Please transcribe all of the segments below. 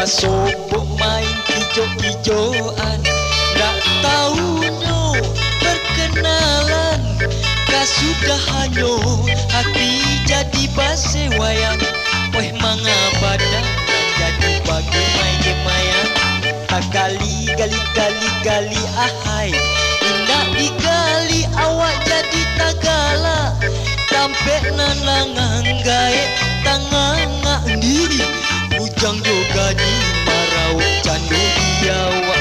sobok main hijau-hijauan. Tak tahunya perkenalan, kau sudah hanyo hati jadi base wayang. Weh mangabada jadi bagi main gemayan. Tak gali ahai, indah digali awak jadi tagala. Tampek nanangang gae tanganga diri, bujang juga di marau candu diawa.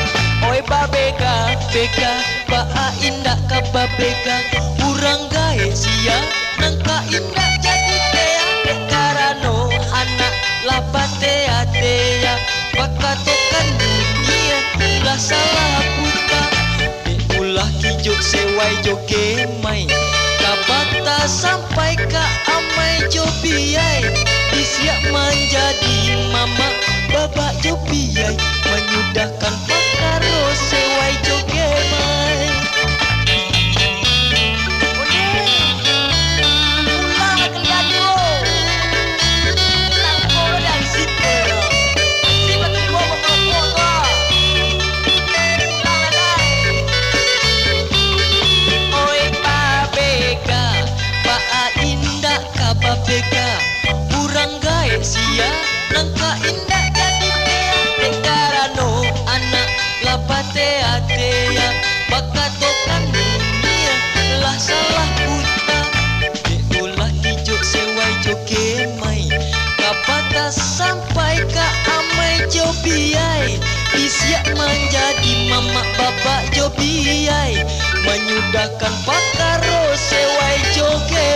Oi babeka beka baa indah ka babeka, urang gae sia nangka indah jadi tea. Karano anak lapate atea, bakatokan dunia ulah salah buta. Ulah kijuk sewai joge mai, kabata sampai ka amai jobiai. Disiap menjadi mama baba jobiai, menyudahkan pakaro sewai joge mai. Babeka urang gae sia nangka indah jadi tea. Karano anak lapate atea, bakatokan dunia lah salah buta. Ulah hijuk sewai joge mai, kapata sampai ka amai jobiai. Disiap menjadi mama bapak jobiai, menyudahkan pakaro sewai joge